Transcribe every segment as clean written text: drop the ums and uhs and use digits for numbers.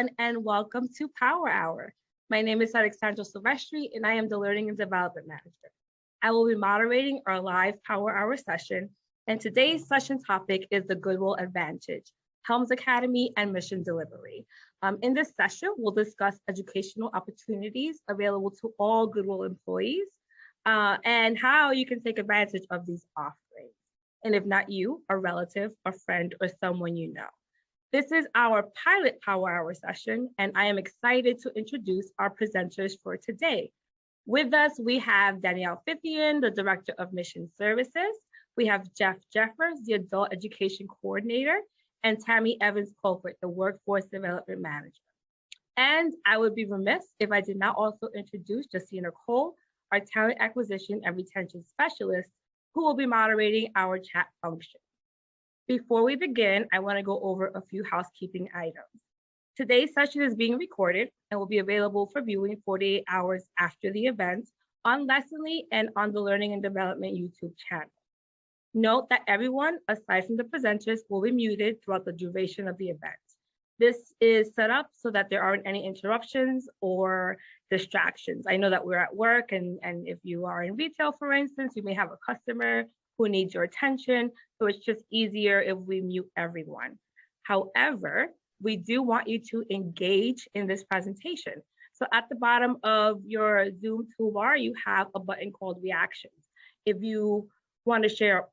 everyone, and welcome to Power Hour. My name is Alexandra Silvestre, and I am the Learning and Development Manager. I will be moderating our live Power Hour session, and today's session topic is the Goodwill Advantage, Helms Academy and Mission Delivery. In this session, we'll discuss educational opportunities available to all Goodwill employees and how you can take advantage of these offerings. And if not you, a relative, a friend, or someone you know. This is our pilot Power Hour session, and I am excited to introduce our presenters for today. With us, we have Danielle Fithian, the Director of Mission Services. We have Jeff Jeffers, the Adult Education Coordinator, and Tammy Evans-Colford, the Workforce Development Manager. And I would be remiss if I did not also introduce Justina Cole, our Talent Acquisition and Retention Specialist, who will be moderating our chat function. Before we begin, I want to go over a few housekeeping items. Today's session is being recorded and will be available for viewing 48 hours after the event on Lessonly and on the Learning and Development YouTube channel. Note that everyone, aside from the presenters, will be muted throughout the duration of the event. This is set up so that there aren't any interruptions or distractions. I know that we're at work, and if you are in retail, for instance, you may have a customer who needs your attention, so it's just easier if we mute everyone. However, we do want you to engage in this presentation. So at the bottom of your Zoom toolbar, you have a button called Reactions. If you want to share,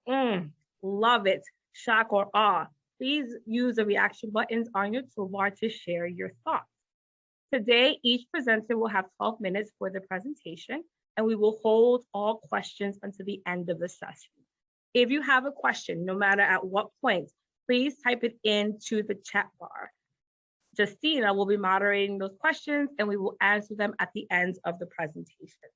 love it, shock, or awe, please use the reaction buttons on your toolbar to share your thoughts. Today, each presenter will have 12 minutes for the presentation, and we will hold all questions until the end of the session. If you have a question, no matter at what point, please type it into the chat bar. Justina will be moderating those questions, and we will answer them at the end of the presentation.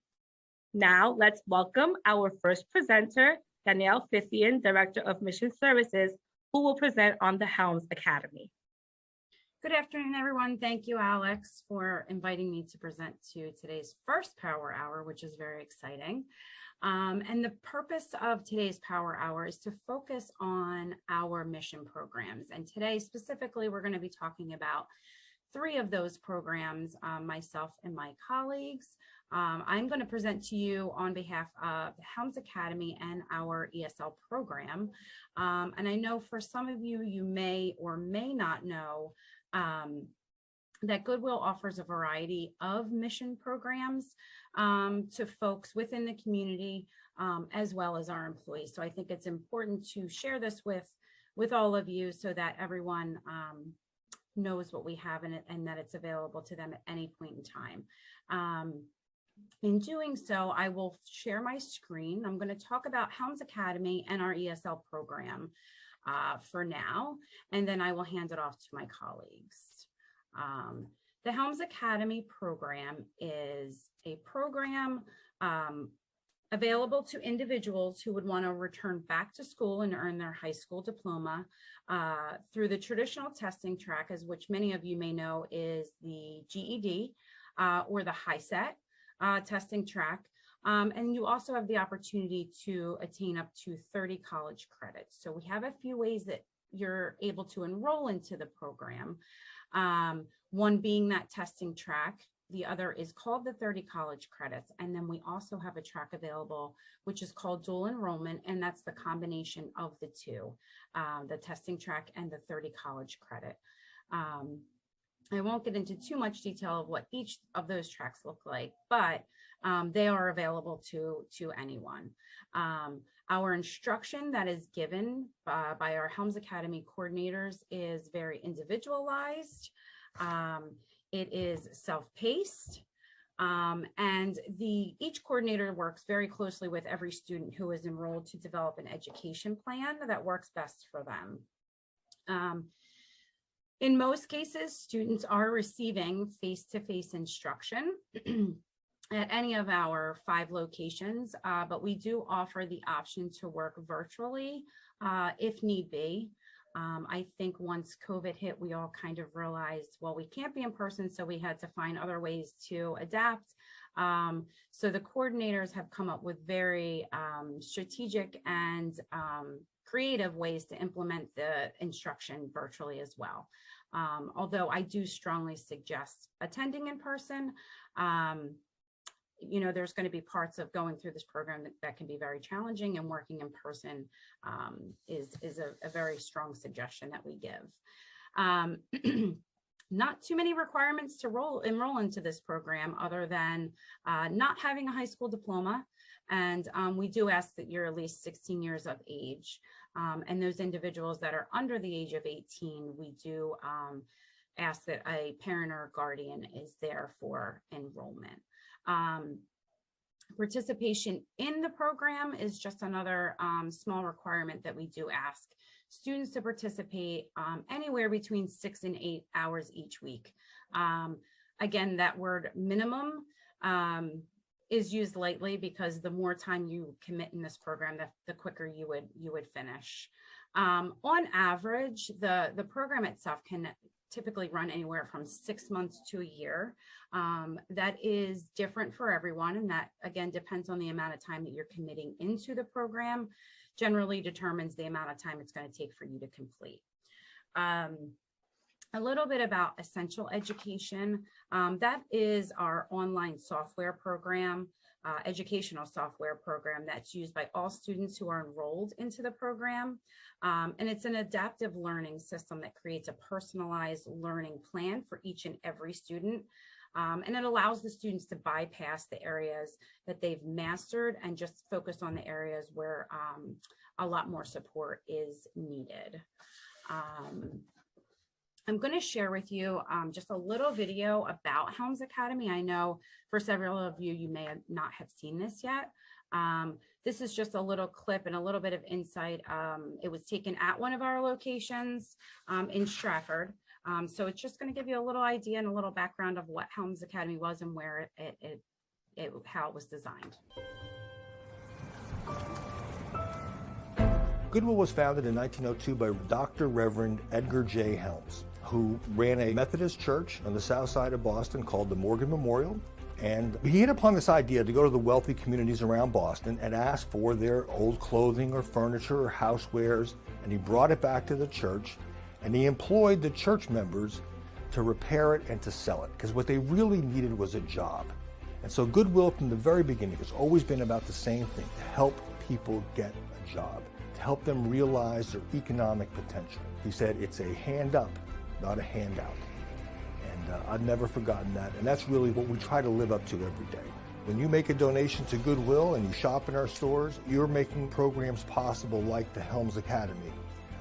Now, let's welcome our first presenter, Danielle Fithian, Director of Mission Services, who will present on the Helms Academy. Good afternoon, everyone. Thank you, Alex, for inviting me to present to today's first Power Hour, which is very exciting. And the purpose of today's Power Hour is to focus on our mission programs. And today, specifically, we're going to be talking about 3 of those programs, myself and my colleagues. I'm going to present to you on behalf of the Helms Academy and our ESL program. And I know for some of you, you may or may not know that Goodwill offers a variety of mission programs to folks within the community, as well as our employees. So I think it's important to share this with all of you so that everyone knows what we have in it and that it's available to them at any point in time. In doing so, I will share my screen. I'm going to talk about Helms Academy and our ESL program for now, and then I will hand it off to my colleagues. The Helms Academy program is a program available to individuals who would want to return back to school and earn their high school diploma through the traditional testing track, as which many of you may know is the GED or the HiSET testing track. And you also have the opportunity to attain up to 30 college credits. So we have a few ways that you're able to enroll into the program. One being that testing track. The other is called the 30 college credits. And then we also have a track available, which is called dual enrollment. And that's the combination of the two, the testing track and the 30 college credit. I won't get into too much detail of what each of those tracks look like, but they are available to anyone. Our instruction that is given by our Helms Academy coordinators is very individualized. It is self-paced, and each coordinator works very closely with every student who is enrolled to develop an education plan that works best for them. In most cases, students are receiving face-to-face instruction at any of our 5 locations, but we do offer the option to work virtually if need be. I think once COVID hit, we all kind of realized, well, we can't be in person, so we had to find other ways to adapt. So the coordinators have come up with very strategic and creative ways to implement the instruction virtually as well. Although I do strongly suggest attending in person. There's going to be parts of going through this program that can be very challenging, and working in person is a very strong suggestion that we give. Not too many requirements to enroll into this program other than not having a high school diploma. And we do ask that you're at least 16 years of age. And those individuals that are under the age of 18, we do ask that a parent or guardian is there for enrollment. Participation in the program is just another small requirement that we do ask students to participate anywhere between 6 and 8 hours each week. Again, that word minimum is used lightly, because the more time you commit in this program, the quicker you would finish. On average, the program itself can typically run anywhere from 6 months to a year. That is different for everyone, and that again depends on the amount of time that you're committing into the program. Generally determines the amount of time it's going to take for you to complete. A little bit about Essential Education. That is our online software program, educational software program that's used by all students who are enrolled into the program. And it's an adaptive learning system that creates a personalized learning plan for each and every student. And it allows the students to bypass the areas that they've mastered and just focus on the areas where a lot more support is needed. I'm going to share with you just a little video about Helms Academy. I know for several of you, you may not have seen this yet. This is just a little clip and a little bit of insight. It was taken at one of our locations in Stratford. So it's just going to give you a little idea and a little background of what Helms Academy was and where how it was designed. Goodwill was founded in 1902 by Dr. Reverend Edgar J. Helms, who ran a Methodist church on the south side of Boston called the Morgan Memorial. And he hit upon this idea to go to the wealthy communities around Boston and ask for their old clothing or furniture or housewares, and he brought it back to the church, and he employed the church members to repair it and to sell it, because what they really needed was a job. And so Goodwill from the very beginning has always been about the same thing: to help people get a job, to help them realize their economic potential. He said it's a hand up, not a handout. And I've never forgotten that, and that's really what we try to live up to every day. When you make a donation to Goodwill and you shop in our stores, you're making programs possible like the Helms Academy,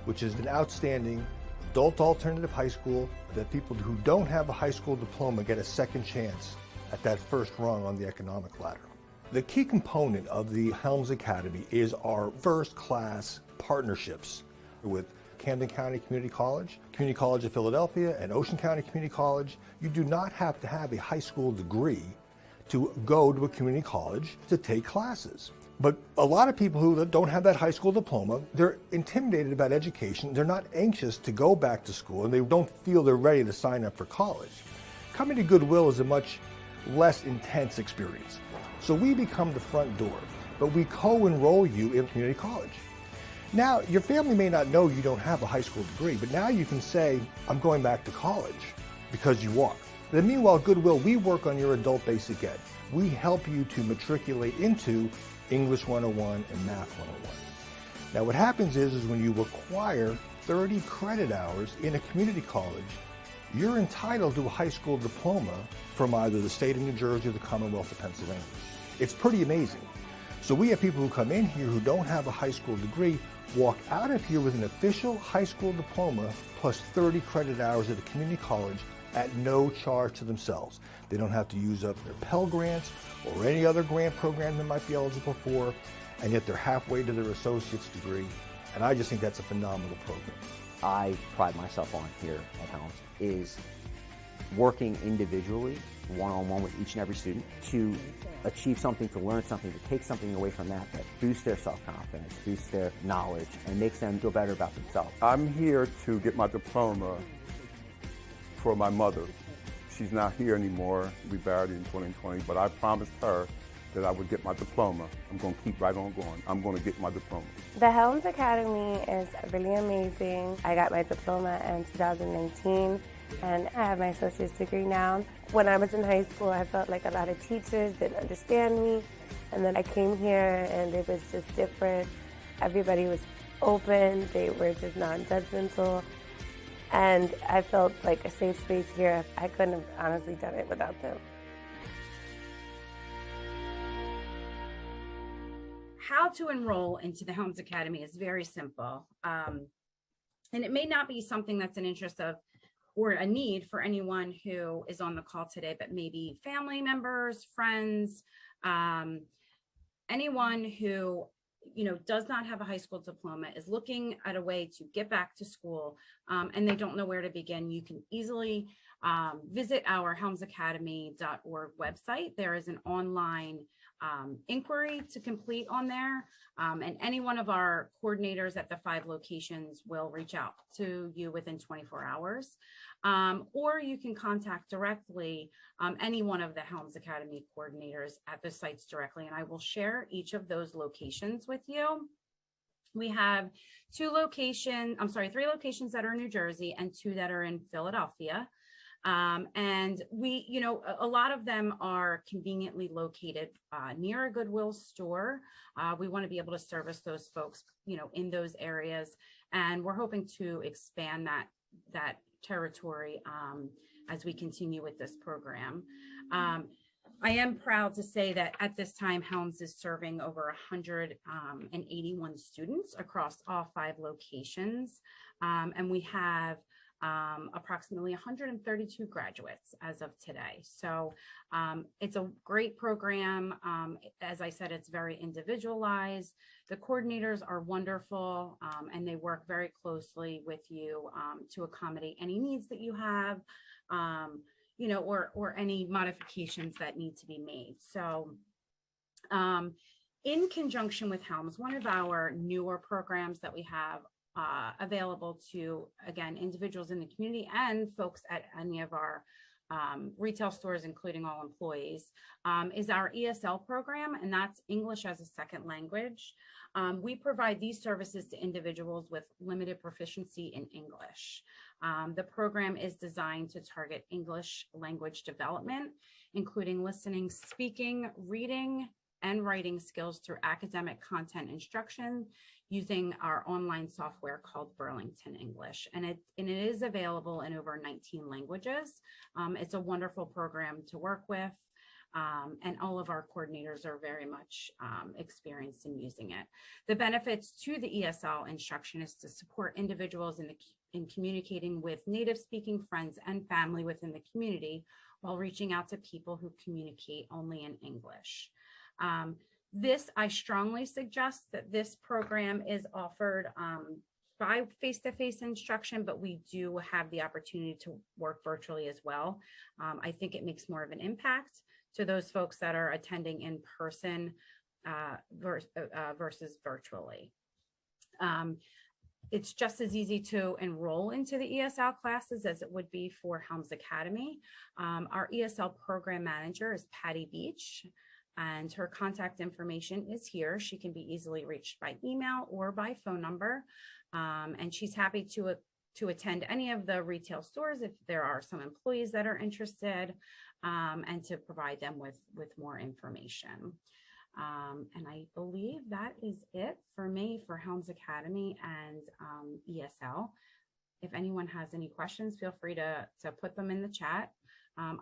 which is an outstanding adult alternative high school that people who don't have a high school diploma get a second chance at that first rung on the economic ladder. The key component of the Helms Academy is our first-class partnerships with Camden County Community College of Philadelphia, and Ocean County Community College. You do not have to have a high school degree to go to a community college to take classes. But a lot of people who don't have that high school diploma, they're intimidated about education. They're not anxious to go back to school, and they don't feel they're ready to sign up for college. Coming to Goodwill is a much less intense experience. So we become the front door, but we co-enroll you in community college. Now, your family may not know you don't have a high school degree, but now you can say, I'm going back to college, because you are. Then meanwhile, Goodwill, we work on your adult basic ed. We help you to matriculate into English 101 and Math 101. Now what happens is when you acquire 30 credit hours in a community college, you're entitled to a high school diploma from either the state of New Jersey or the Commonwealth of Pennsylvania. It's pretty amazing. So we have people who come in here who don't have a high school degree, walk out of here with an official high school diploma plus 30 credit hours at a community college at no charge to themselves. They don't have to use up their Pell Grants or any other grant program they might be eligible for, and yet they're halfway to their associate's degree. And I just think that's a phenomenal program. I pride myself on here at Helms is working individually, one-on-one with each and every student to achieve something, to learn something, to take something away from that boosts their self-confidence, boosts their knowledge, and makes them feel better about themselves. I'm here to get my diploma for my mother. she's not here anymore. We buried her in 2020, but I promised her that I would get my diploma. I'm going to keep right on going. I'm going to get my diploma. The Helms Academy is really amazing. I got my diploma in 2019, and I have my associate's degree now. When I was in high school, I felt like a lot of teachers didn't understand me, and then I came here and it was just different. Everybody was open, they were just non-judgmental, and I felt like a safe space here. I couldn't have honestly done it without them. How to enroll into the Helms Academy is very simple. And it may not be something that's an interest of or a need for anyone who is on the call today, but maybe family members, friends, anyone who does not have a high school diploma, is looking at a way to get back to school, and they don't know where to begin. You can easily visit our helmsacademy.org website. There is an online inquiry to complete on there, and any one of our coordinators at the 5 locations will reach out to you within 24 hours. Or you can contact directly any one of the Helms Academy coordinators at the sites directly, and I will share each of those locations with you. We have 3 locations that are in New Jersey and 2 that are in Philadelphia. And we, a lot of them are conveniently located near a Goodwill store. We want to be able to service those folks, in those areas. And we're hoping to expand that territory as we continue with this program. I am proud to say that at this time, Helms is serving over 181 students across all 5 locations. And we have approximately 132 graduates as of today. So it's a great program. As I said, it's very individualized. The coordinators are wonderful, and they work very closely with you to accommodate any needs that you have, or any modifications that need to be made. So in conjunction with Helms, one of our newer programs that we have available to, again, individuals in the community and folks at any of our retail stores, including all employees, is our ESL program, and that's English as a Second Language. We provide these services to individuals with limited proficiency in English. The program is designed to target English language development, including listening, speaking, reading, and writing skills through academic content instruction using our online software called Burlington English. And it is available in over 19 languages. It's a wonderful program to work with. And all of our coordinators are very much experienced in using it. The benefits to the ESL instruction is to support individuals in communicating with native speaking friends and family within the community while reaching out to people who communicate only in English. I strongly suggest that this program is offered by face-to-face instruction, but we do have the opportunity to work virtually as well. I think it makes more of an impact to those folks that are attending in person versus virtually. It's just as easy to enroll into the ESL classes as it would be for Helms Academy. Our ESL program manager is Patty Beach, and her contact information is here. She can be easily reached by email or by phone number. And she's happy to attend any of the retail stores if there are some employees that are interested, and to provide them with more information. And I believe that is it for me for Helms Academy and ESL. If anyone has any questions, feel free to put them in the chat.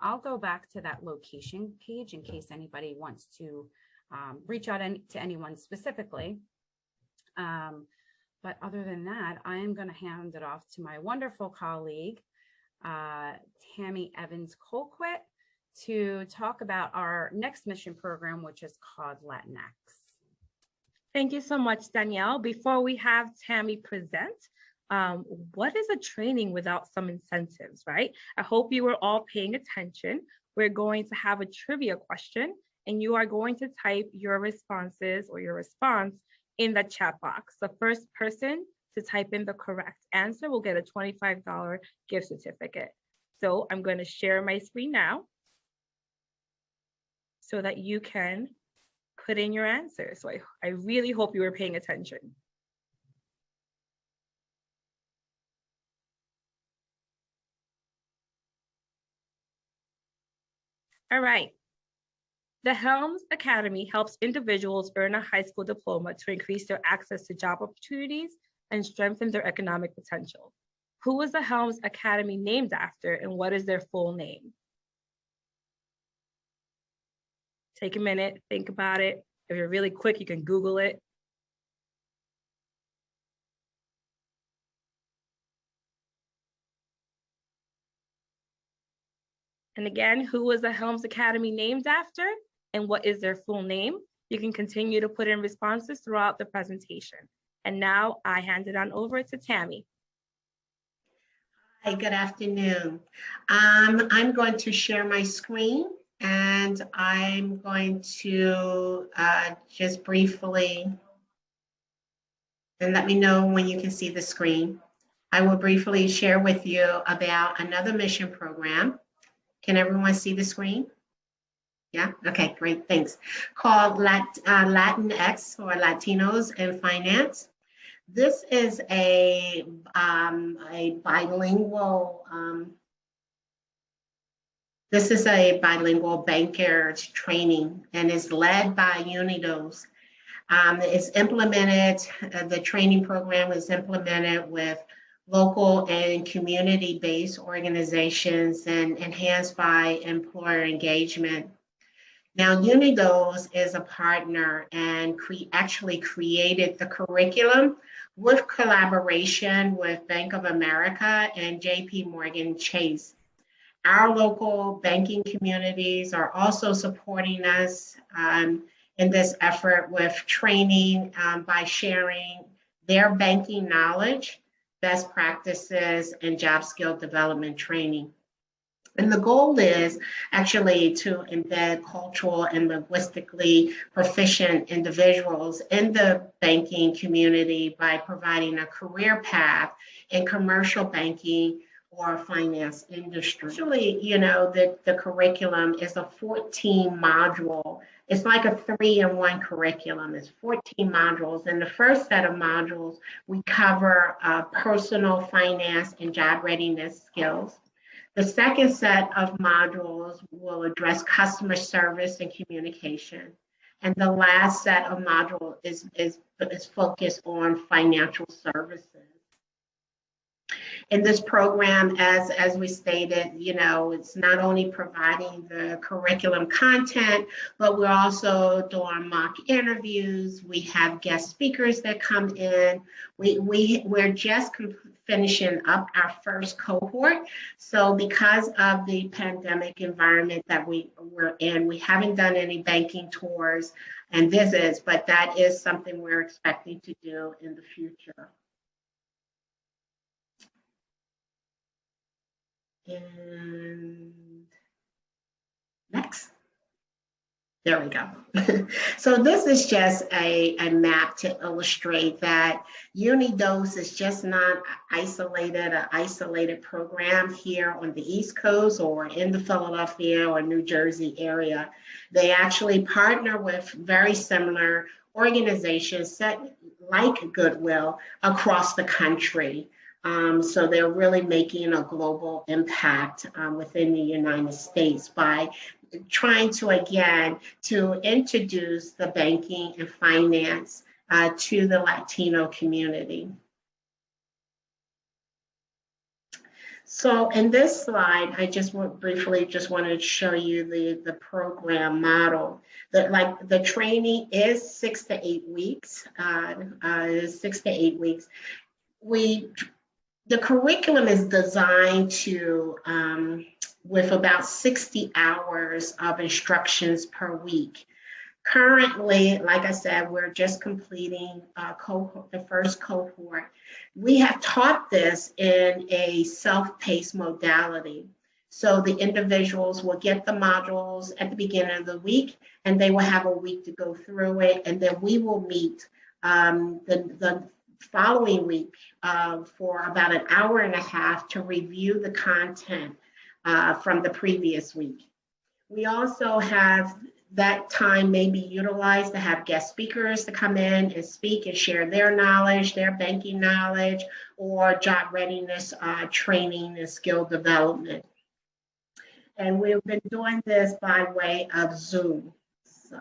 I'll go back to that location page in case anybody wants to reach out to anyone specifically. But other than that, I am going to hand it off to my wonderful colleague, Tammy Evans-Colquitt, to talk about our next mission program, which is called Latinx. Thank you so much, Danielle. Before we have Tammy present, what is a training without some incentives, right? I hope you were all paying attention. We're going to have a trivia question, and you are going to type your responses or your response in the chat box. The first person to type in the correct answer will get a $25 gift certificate. So I'm going to share my screen now so that you can put in your answers. So I really hope you were paying attention. All right. The Helms Academy helps individuals earn a high school diploma to increase their access to job opportunities and strengthen their economic potential. Who was the Helms Academy named after, and what is their full name? Take a minute, think about it. If you're really quick, you can Google it. And again, who was the Helms Academy named after, and what is their full name? You can continue to put in responses throughout the presentation. And now I hand it on over to Tammy. Hi, good afternoon. I'm going to share my screen, and I'm going to just briefly, and let me know when you can see the screen. I will briefly share with you about another mission program. Can everyone see the screen? Yeah, okay, great, thanks. Called Latinx, or Latinos in Finance. This is a bilingual banker training, and is led by Unidos. It's implemented, the training program is implemented with local and community-based organizations and enhanced by employer engagement. Now, Unidos is a partner and actually created the curriculum with collaboration with Bank of America and JP Morgan Chase. Our local banking communities are also supporting us in this effort with training by sharing their banking knowledge, best practices, and job skill development training. And the goal is actually to embed cultural and linguistically proficient individuals in the banking community by providing a career path in commercial banking or finance industry. Actually, you know, the curriculum is a 14 module. It's like a 3-in-1 curriculum. It's 14 modules. In the first set of modules, we cover personal finance and job readiness skills. The second set of modules will address customer service and communication. And the last set of modules is focused on financial services. In this program, as we stated, you know, it's not only providing the curriculum content, but we're also doing mock interviews. We have guest speakers that come in. We're just finishing up our first cohort. So because of the pandemic environment that we're in, we haven't done any banking tours and visits, but that is something we're expecting to do in the future. And next. There we go. So this is just a map to illustrate that Unidos is just not an isolated program here on the East Coast or in the Philadelphia or New Jersey area. They actually partner with very similar organizations like Goodwill across the country. So they're really making a global impact within the United States by trying to, again, to introduce the banking and finance to the Latino community. So in this slide, I just briefly wanted to show you the program model. The training is 6 to 8 weeks. The curriculum is designed to, with about 60 hours of instructions per week. Currently, like I said, we're just completing the first cohort. We have taught this in a self-paced modality. So the individuals will get the modules at the beginning of the week, and they will have a week to go through it, and then we will meet the following week for about an hour and a half to review the content from the previous week. We also have that time may be utilized to have guest speakers to come in and speak and share their knowledge, their banking knowledge, or job readiness training and skill development. And we've been doing this by way of Zoom. So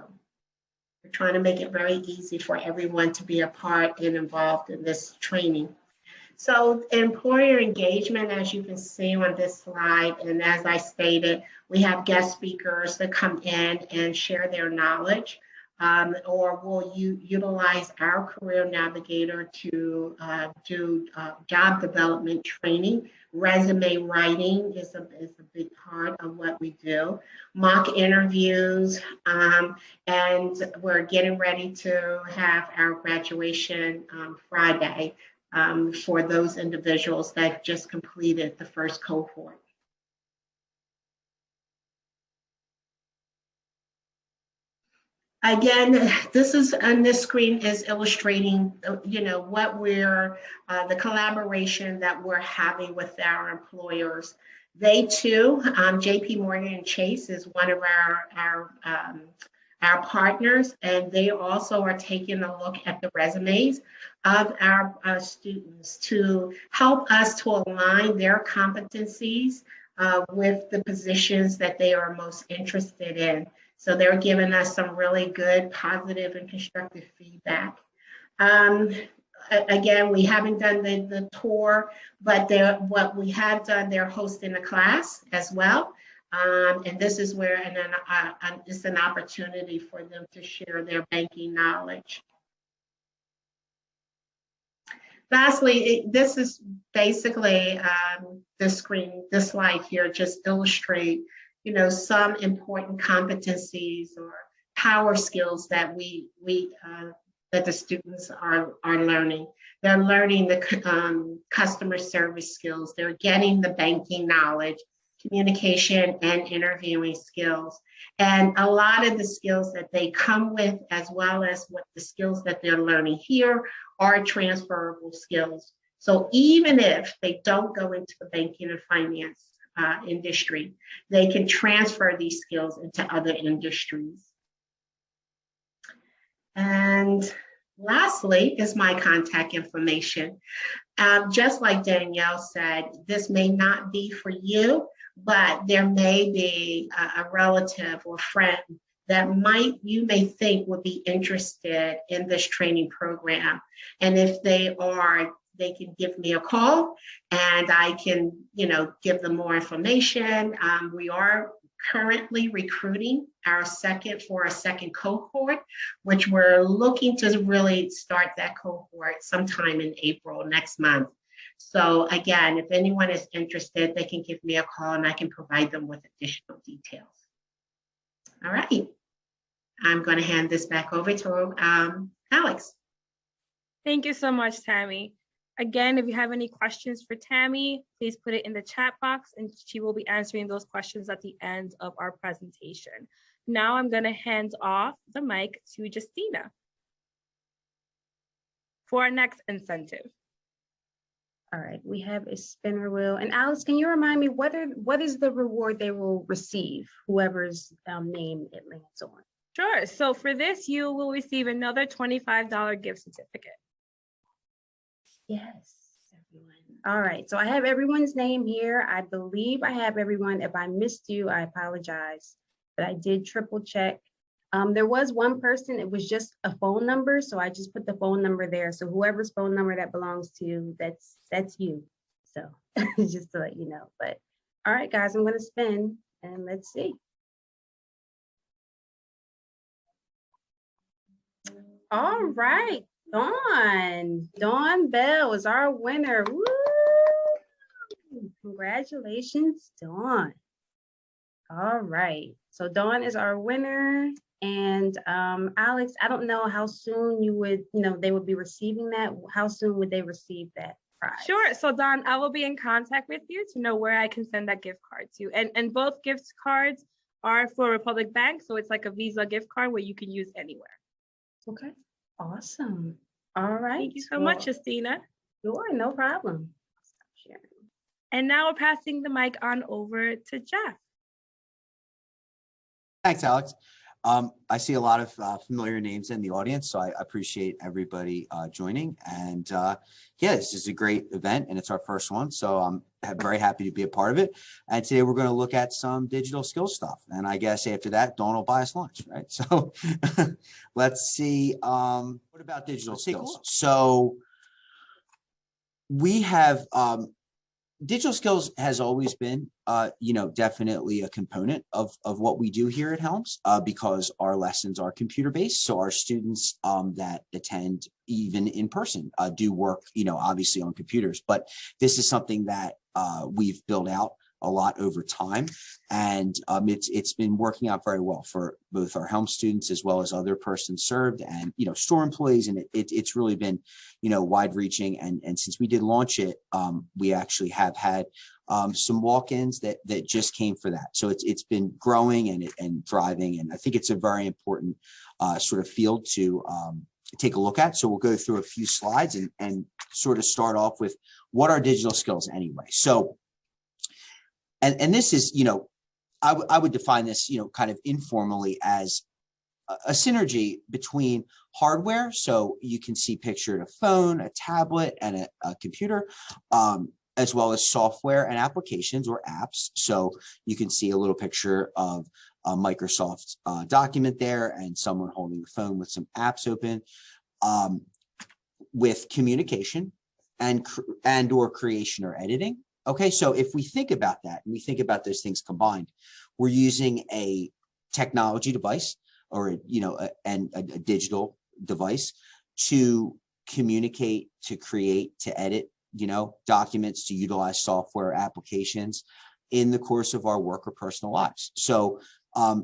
we're trying to make it very easy for everyone to be a part and involved in this training. So employer engagement, as you can see on this slide, and as I stated, we have guest speakers that come in and share their knowledge, or we'll utilize our career navigator to do job development training. Resume writing is a big part of what we do. Mock interviews, and we're getting ready to have our graduation Friday. For those individuals that just completed the first cohort. Again, this is on this screen is illustrating, what we're, the collaboration that we're having with our employers. They too, JP Morgan and Chase is one of our partners, and they also are taking a look at the resumes of our students to help us to align their competencies with the positions that they are most interested in. So they're giving us some really good, positive, and constructive feedback. Again, we haven't done the tour, but what we have done, they're hosting a class as well. And this is where it's an opportunity for them to share their banking knowledge. Lastly, this is basically this slide here just illustrate, some important competencies or power skills that that the students are learning. They're learning the customer service skills. They're getting the banking knowledge, communication and interviewing skills. And a lot of the skills that they come with, as well as what the skills that they're learning here, are transferable skills. So even if they don't go into the banking and finance industry, they can transfer these skills into other industries. And lastly is my contact information. Just like Danielle said, this may not be for you, but there may be a relative or friend that you may think would be interested in this training program. And if they are, they can give me a call and I can, give them more information. We are currently recruiting our second cohort, which we're looking to really start that cohort sometime in April next month. So again, if anyone is interested, they can give me a call and I can provide them with additional details. All right, I'm going to hand this back over to Alex. Thank you so much, Tammy. Again, if you have any questions for Tammy, please put it in the chat box and she will be answering those questions at the end of our presentation. Now I'm going to hand off the mic to Justina for our next incentive. All right, we have a spinner wheel. And Alex, can you remind me what is the reward they will receive, whoever's name it lands on? Sure, so for this, you will receive another $25 gift certificate. Yes, everyone. All right, so I have everyone's name here. I believe I have everyone. If I missed you, I apologize, but I did triple check. There was one person, it was just a phone number, so I just put the phone number there. So whoever's phone number that belongs to, that's you. So just to let you know. But all right, guys, I'm gonna spin and let's see. All right, Dawn Bell is our winner. Woo! Congratulations, Dawn. All right, so Dawn is our winner. And Alex, I don't know how soon they would be receiving that. How soon would they receive that prize? Sure, so Dawn, I will be in contact with you to know where I can send that gift card to. And both gift cards are for Republic Bank, so it's like a Visa gift card where you can use anywhere. Okay, awesome. All right. Thank you so much, Justina. Sure, no problem. Stop sharing. And now we're passing the mic on over to Jeff. Thanks, Alex. I see a lot of familiar names in the audience, so I appreciate everybody joining. And yeah, this is a great event, and it's our first one, so I'm very happy to be a part of it. And today we're going to look at some digital skills stuff. And I guess after that, Dawn will buy us lunch, right? So let's see. What about digital skills? So we have digital skills has always been, definitely a component of what we do here at Helms because our lessons are computer-based. So our students that attend even in person do work, obviously on computers. But this is something that we've built out a lot over time, and it's been working out very well for both our Helms students as well as other persons served, and store employees, and it's really been wide-reaching. And since we did launch it, we actually have had some walk-ins that just came for that. So it's been growing and thriving, and I think it's a very important sort of field to take a look at. So we'll go through a few slides and sort of start off with what are digital skills anyway. So and this is, I would define this, kind of informally as a synergy between hardware. So you can see pictured a phone, a tablet, and a computer, as well as software and applications or apps. So you can see a little picture of a Microsoft document there and someone holding the phone with some apps open, with communication and or creation or editing. Okay, so if we think about that and we think about those things combined, we're using a technology device or a digital device to communicate, to create, to edit, documents, to utilize software applications in the course of our work or personal lives. So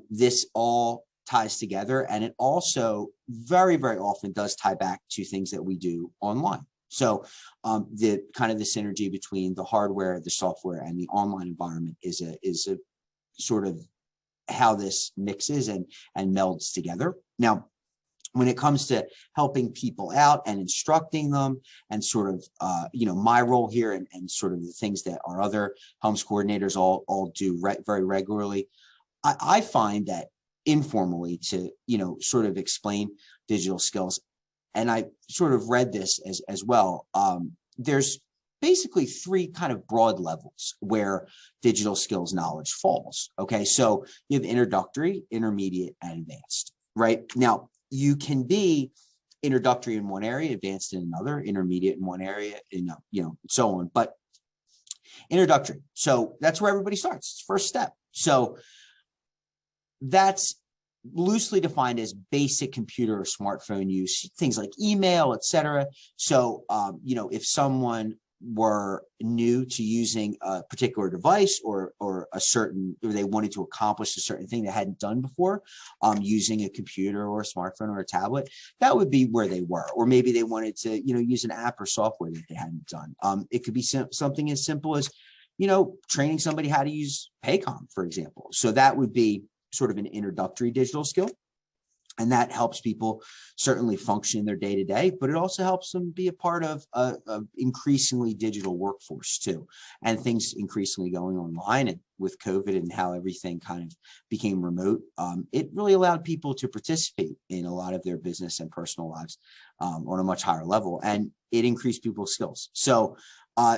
this all ties together, and it also very, very often does tie back to things that we do online. So the kind of the synergy between the hardware, the software, and the online environment is a sort of how this mixes and melds together. Now, when it comes to helping people out and instructing them and sort of, my role here and sort of the things that our other Helms coordinators all do very regularly, I find that informally to, sort of explain digital skills. And I sort of read this as well. There's basically three kind of broad levels where digital skills knowledge falls. Okay, so you have introductory, intermediate, and advanced, right? Now, you can be introductory in one area, advanced in another, intermediate in one area, so on. But introductory, so that's where everybody starts. It's first step. So that's loosely defined as basic computer or smartphone use, things like email, etc. So, if someone were new to using a particular device or they wanted to accomplish a certain thing they hadn't done before, using a computer or a smartphone or a tablet, that would be where they were. Or maybe they wanted to, use an app or software that they hadn't done. It could be something as simple as, training somebody how to use Paycom, for example. So that would be sort of an introductory digital skill. And that helps people certainly function in their day-to-day, but it also helps them be a part of an increasingly digital workforce too. And things increasingly going online, and with COVID and how everything kind of became remote, it really allowed people to participate in a lot of their business and personal lives on a much higher level, and it increased people's skills. So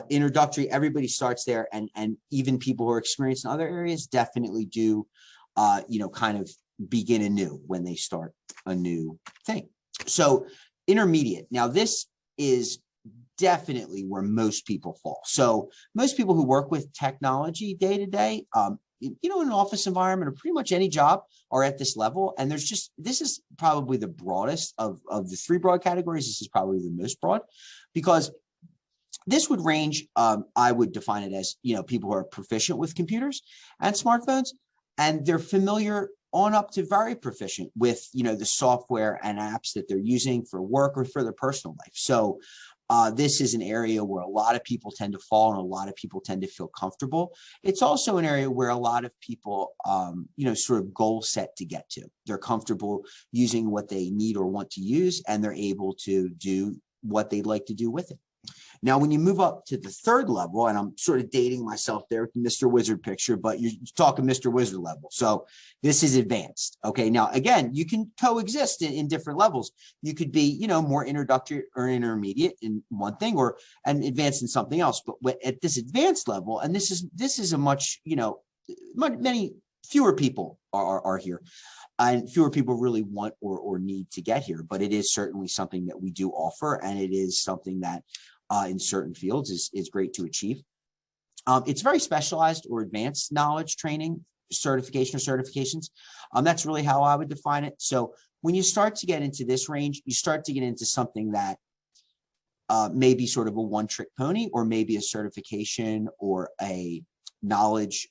introductory, everybody starts there, and even people who are experienced in other areas definitely do kind of begin anew when they start a new thing. So intermediate. Now, this is definitely where most people fall. So most people who work with technology day to day, in an office environment or pretty much any job are at this level. And this is probably the broadest of the three broad categories. This is probably the most broad, because this would range, I would define it as, people who are proficient with computers and smartphones, and they're familiar on up to very proficient with, the software and apps that they're using for work or for their personal life. So this is an area where a lot of people tend to fall and a lot of people tend to feel comfortable. It's also an area where a lot of people, sort of goal set to get to. They're comfortable using what they need or want to use, and they're able to do what they'd like to do with it. Now, when you move up to the third level, and I'm sort of dating myself there with the Mr. Wizard picture, but you're talking Mr. Wizard level. So this is advanced. Okay. Now, again, you can coexist in different levels. You could be, you know, more introductory or intermediate in one thing, or and advanced in something else. But at this advanced level, and this is a much, you know, many fewer people are here. And fewer people really want or need to get here, but it is certainly something that we do offer, and it is something that in certain fields is great to achieve. It's very specialized or advanced knowledge training, certification or certifications. That's really how I would define it. So when you start to get into this range, you start to get into something that may be sort of a one-trick pony, or maybe a certification or a knowledge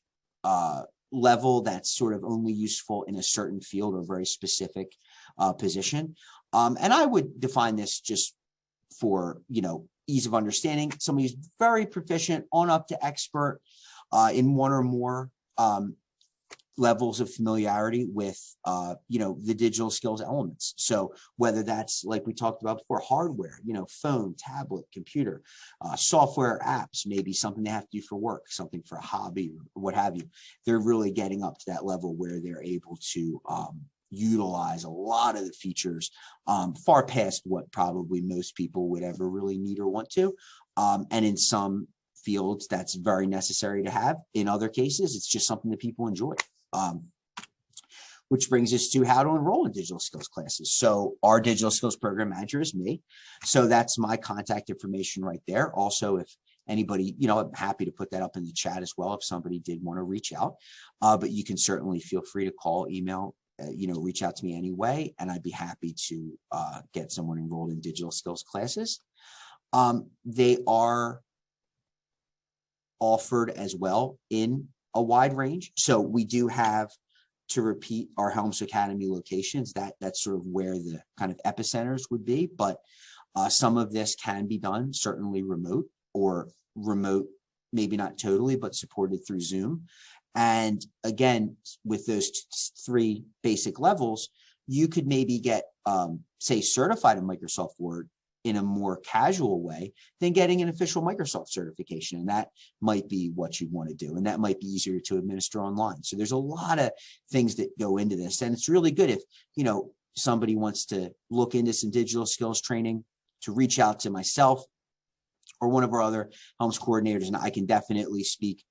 level that's sort of only useful in a certain field or very specific position. And I would define this just for, you know, ease of understanding. Somebody who's very proficient on up to expert in one or more levels of familiarity with, you know, the digital skills elements. So whether that's, like we talked about before, hardware, you know, phone, tablet, computer, software, apps, maybe something they have to do for work, something for a hobby or what have you. They're really getting up to that level where they're able to utilize a lot of the features far past what probably most people would ever really need or want to. And in some fields, that's very necessary to have. In other cases, it's just something that people enjoy. Which brings us to how to enroll in digital skills classes. So our digital skills program manager is me. So that's my contact information right there. Also, if anybody, you know, I'm happy to put that up in the chat as well if somebody did want to reach out. But you can certainly feel free to call, email, you know, reach out to me anyway, and I'd be happy to get someone enrolled in digital skills classes. They are offered as well in a wide range. So we do have, to repeat, our Helms Academy locations. That's sort of where the kind of epicenters would be, but some of this can be done certainly remote, or remote, maybe not totally, but supported through Zoom. And again, with those three basic levels, you could maybe get, say, certified in Microsoft Word in a more casual way than getting an official Microsoft certification. And that might be what you'd want to do. And that might be easier to administer online. So there's a lot of things that go into this. And it's really good if, you know, somebody wants to look into some digital skills training, to reach out to myself or one of our other Helms coordinators. And I can definitely speak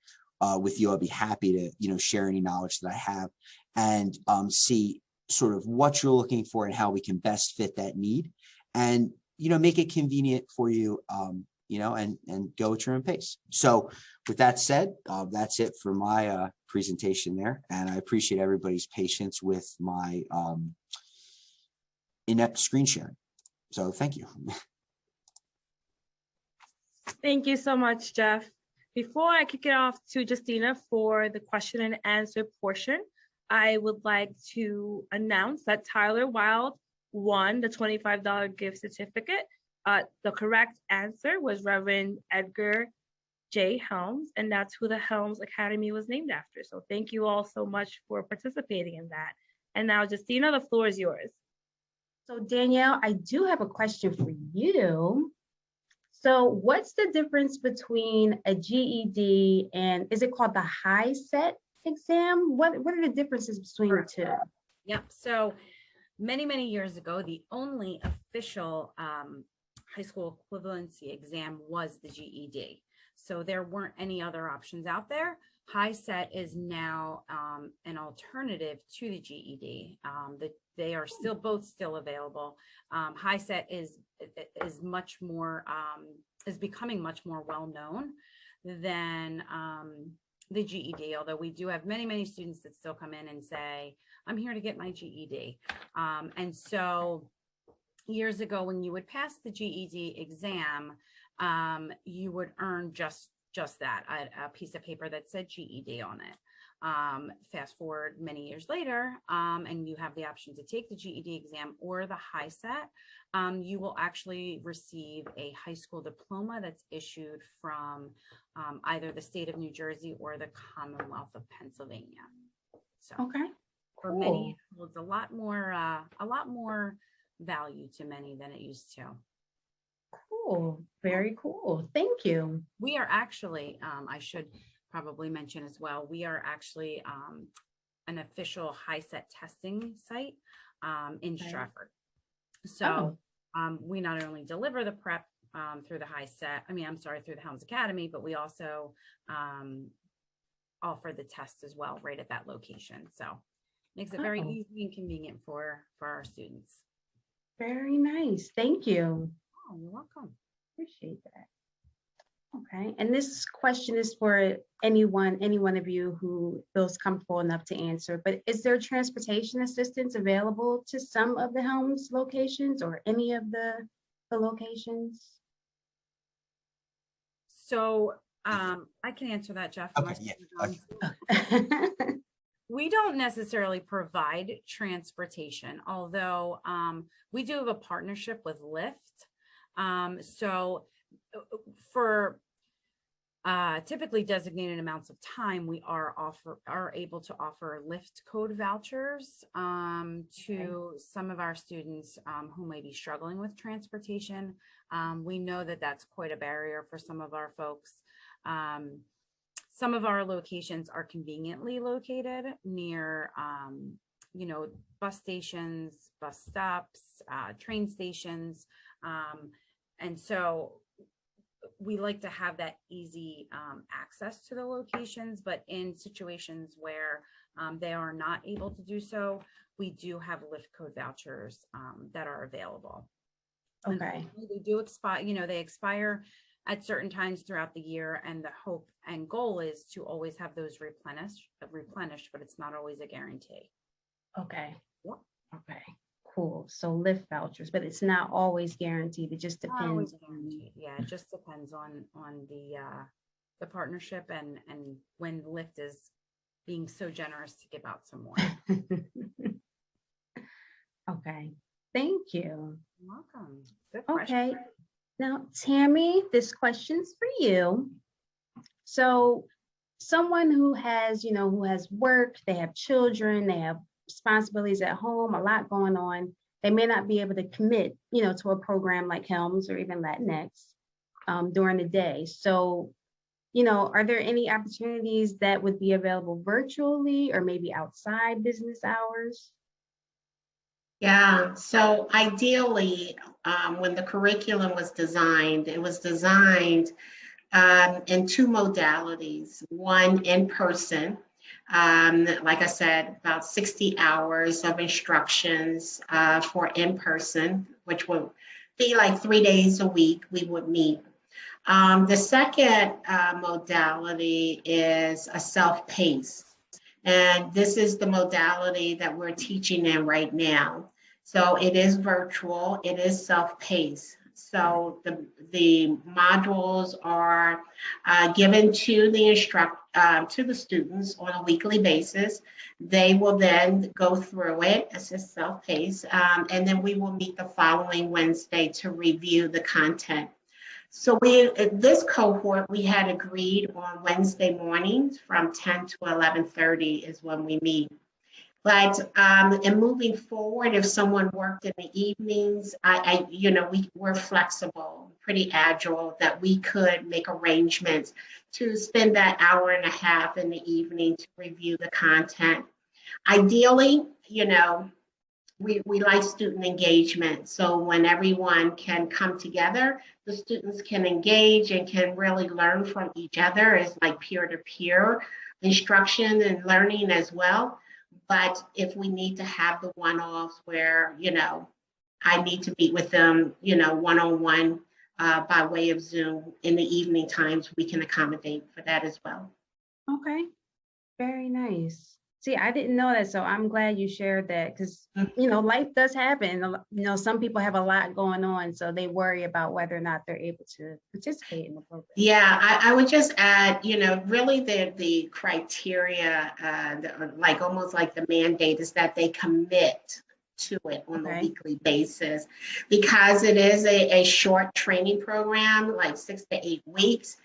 with you. I'll be happy to, you know, share any knowledge that I have and see sort of what you're looking for and how we can best fit that need. And you know, make it convenient for you, you know, and go at your own pace. So with that said, that's it for my presentation there. And I appreciate everybody's patience with my inept screen sharing. So thank you. Thank you so much, Jeff. Before I kick it off to Justina for the question and answer portion, I would like to announce that Tyler Wild won the $25 gift certificate. The correct answer was Reverend Edgar J. Helms, and that's who the Helms Academy was named after. So thank you all so much for participating in that. And now, Justina, the floor is yours. So Danielle, I do have a question for you. So what's the difference between a GED and, is it called the HiSET exam? What are the differences between the two? Yep. So many years ago, the only official high school equivalency exam was the GED. So there weren't any other options out there. HiSET is now an alternative to the GED. They are still both available. HiSET is much more is becoming much more well known than the GED. Although we do have many students that still come in and say, I'm here to get my GED. And so years ago, when you would pass the GED exam, you would earn just that, a piece of paper that said GED on it. Fast forward many years later, and you have the option to take the GED exam or the HiSET. You will actually receive a high school diploma that's issued from either the state of New Jersey or the Commonwealth of Pennsylvania. So, okay. For many, it holds a lot more value to many than it used to. cool. Very cool. Thank you. We are actually, I should probably mention as well, we are actually an official HiSET testing site in Okay. Stratford. So we not only deliver the prep through the through the Helms Academy, but we also offer the test as well right at that location. So makes it very easy and convenient for our students. Very nice. Thank you. Oh, you're welcome. Appreciate that. Okay, and this question is for any one of you who feels comfortable enough to answer, but is there transportation assistance available to some of the Helms locations or any of the locations? So I can answer that, Jeff. Okay, yeah. We don't necessarily provide transportation, although we do have a partnership with Lyft. So for typically designated amounts of time, we are able to offer Lyft code vouchers to some of our students who may be struggling with transportation. We know that that's quite a barrier for some of our folks. Some of our locations are conveniently located near, bus stations, bus stops, train stations. And so we like to have that easy access to the locations, but in situations where they are not able to do so, we do have Lyft code vouchers that are available. Okay. They do expire, they expire at certain times throughout the year, and the hope and goal is to always have those replenished, but it's not always a guarantee. Okay. Yep. Okay. Cool. So Lyft vouchers, but it's not always guaranteed. It just Not depends. always guaranteed. Yeah, it just depends on the partnership and when Lyft is being so generous to give out some more. Okay. Thank you. You're welcome. Good question. Okay. Now, Tammy, this question's for you. So someone who has work, they have children, they have responsibilities at home, a lot going on, they may not be able to commit, to a program like Helms or even Latinx during the day. So, are there any opportunities that would be available virtually or maybe outside business hours? Yeah, so ideally, when the curriculum was designed, it was designed in two modalities. One in person, like I said, about 60 hours of instructions for in person, which would be like 3 days a week we would meet. The second modality is a self-paced. And this is the modality that we're teaching in right now. So it is virtual, it is self-paced. So the modules are given to the students on a weekly basis. They will then go through it. It's just self-paced, and then we will meet the following Wednesday to review the content. So this cohort, we had agreed on Wednesday mornings from 10 to 11:30 is when we meet. But in moving forward, if someone worked in the evenings, we're flexible, pretty agile, that we could make arrangements to spend that hour and a half in the evening to review the content. Ideally, we like student engagement. So when everyone can come together, the students can engage and can really learn from each other. It's like peer-to-peer instruction and learning as well. But if we need to have the one-offs where, I need to meet with them, one-on-one by way of Zoom in the evening times, we can accommodate for that as well. Okay. Very nice. See, I didn't know that, so I'm glad you shared that because, life does happen. Some people have a lot going on, so they worry about whether or not they're able to participate in the program. Yeah, I would just add, really the criteria, like almost like the mandate is that they commit to it on a weekly basis, because it is a short training program, like 6 to 8 weeks.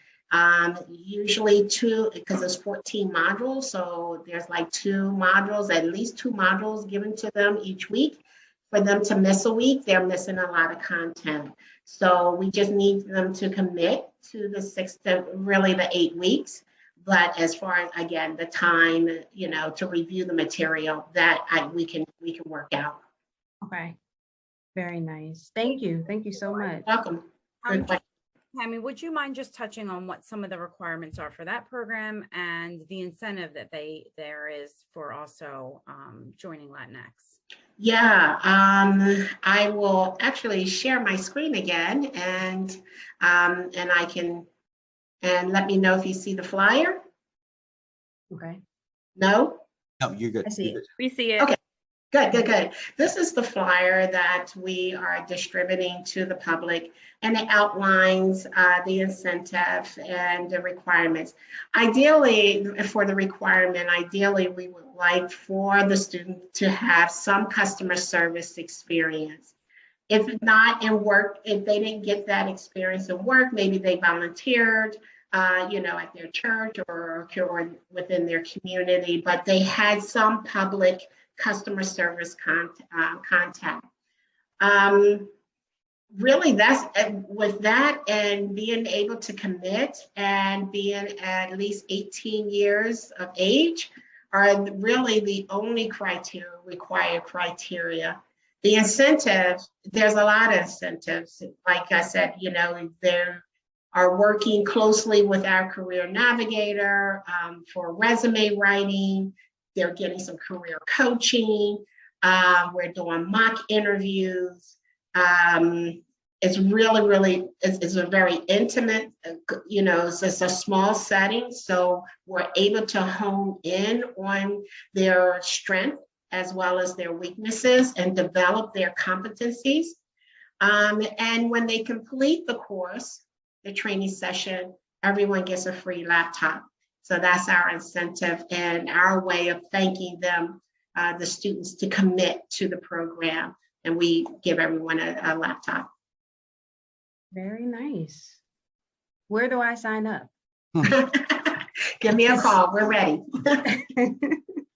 Usually 2, because it's 14 modules. So there's like 2 modules, at least 2 modules given to them each week. for them to miss a week, they're missing a lot of content. So we just need them to commit to the 6 to really the 8 weeks. But as far as, again, the time, to review the material, that we can work out. Okay. Very nice. Thank you. Thank you so much. Welcome. Good question. Tammy, would you mind just touching on what some of the requirements are for that program and the incentive that there is for also joining Latinx? Yeah, I will actually share my screen again, and I can, and let me know if you see the flyer. Okay. No? No, you're good. I see You're it. We see it. Okay. Good. This is the flyer that we are distributing to the public, and it outlines the incentive and the requirements. Ideally, for the requirement, we would like for the student to have some customer service experience. If not in work, if they didn't get that experience in work, maybe they volunteered, at their church or within their community, but they had some public customer service contact. Really, that's with that, and being able to commit and being at least 18 years of age are really the only required criteria. The incentives, there's a lot of incentives. Like I said, they are working closely with our career navigator for resume writing. They're getting some career coaching. We're doing mock interviews. It's really, it's a very intimate, it's a small setting. So we're able to hone in on their strength as well as their weaknesses and develop their competencies. And when they complete the course, the training session, everyone gets a free laptop. So that's our incentive and our way of thanking them, the students, to commit to the program. And we give everyone a laptop. Very nice. Where do I sign up? Give me a call. We're ready.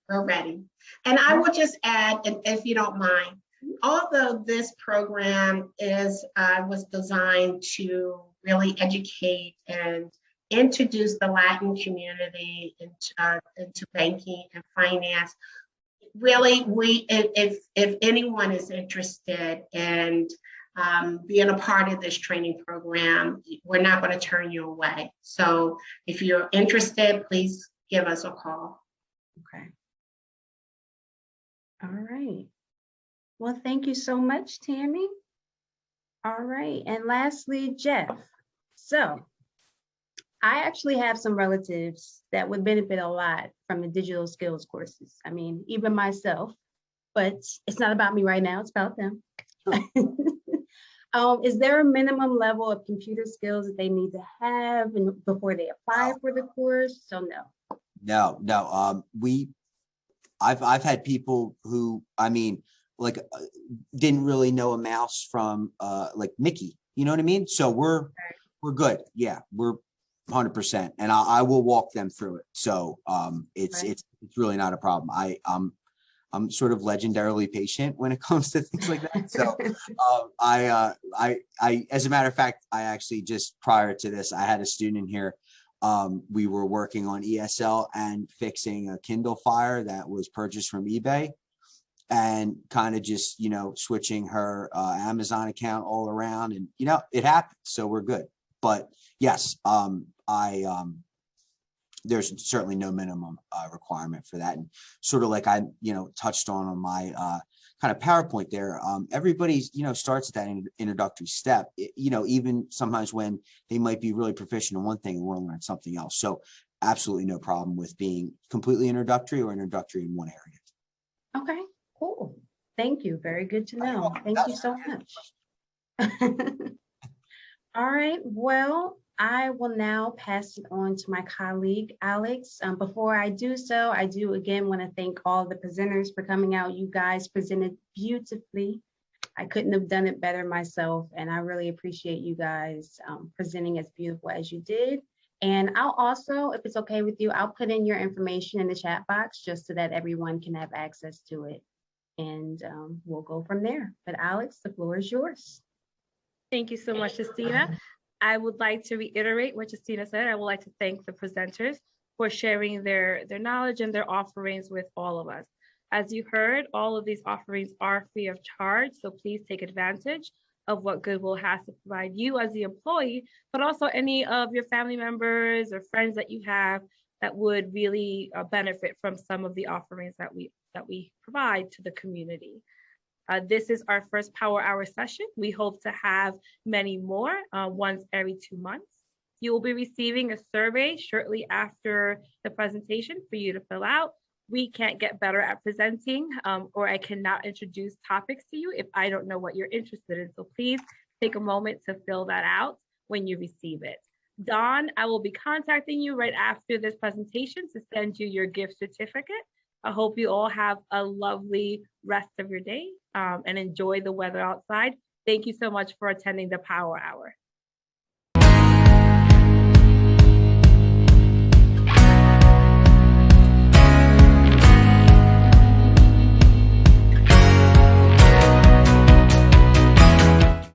We're ready. And I will just add, if you don't mind, although this program was designed to really educate and introduce the Latin community into banking and finance, really, if anyone is interested in being a part of this training program, we're not going to turn you away. So if you're interested, please give us a call. Okay. All right. Well, thank you so much, Tammy. All right. And lastly, Jeff. So I actually have some relatives that would benefit a lot from the digital skills courses. I mean, even myself, but it's not about me right now, it's about them. Is there a minimum level of computer skills that they need to have before they apply for the course? So no. I've had people who, didn't really know a mouse from like Mickey, you know what I mean? So we're good. Yeah, we're 100%, and I will walk them through it. So it's really not a problem. I'm sort of legendarily patient when it comes to things like that. So I as a matter of fact, I actually just prior to this, I had a student in here. We were working on ESL and fixing a Kindle Fire that was purchased from eBay, and kind of just, switching her Amazon account all around, and, it happened. So we're good. But yes, there's certainly no minimum requirement for that. And sort of like I, touched on my kind of PowerPoint there, everybody, starts at that introductory step, even sometimes when they might be really proficient in one thing and want to learn something else. So absolutely no problem with being completely introductory or introductory in one area. Okay, cool. Thank you. Very good to know. Thank you so much. All right. Well, I will now pass it on to my colleague, Alex. Before I do so, I do again want to thank all the presenters for coming out. You guys presented beautifully. I couldn't have done it better myself, and I really appreciate you guys presenting as beautiful as you did. And I'll also, if it's okay with you, I'll put in your information in the chat box just so that everyone can have access to it and we'll go from there. But Alex, the floor is yours. Thank you so much, Justina. I would like to reiterate what Justina said. I would like to thank the presenters for sharing their knowledge and their offerings with all of us. As you heard, all of these offerings are free of charge, so please take advantage of what Goodwill has to provide you as the employee, but also any of your family members or friends that you have that would really benefit from some of the offerings that we provide to the community. This is our first Power Hour session. We hope to have many more, once every 2 months. You will be receiving a survey shortly after the presentation for you to fill out. We can't get better at presenting, or I cannot introduce topics to you if I don't know what you're interested in. So please take a moment to fill that out when you receive it. Dawn, I will be contacting you right after this presentation to send you your gift certificate. I hope you all have a lovely rest of your day, and enjoy the weather outside. Thank you so much for attending the Power Hour.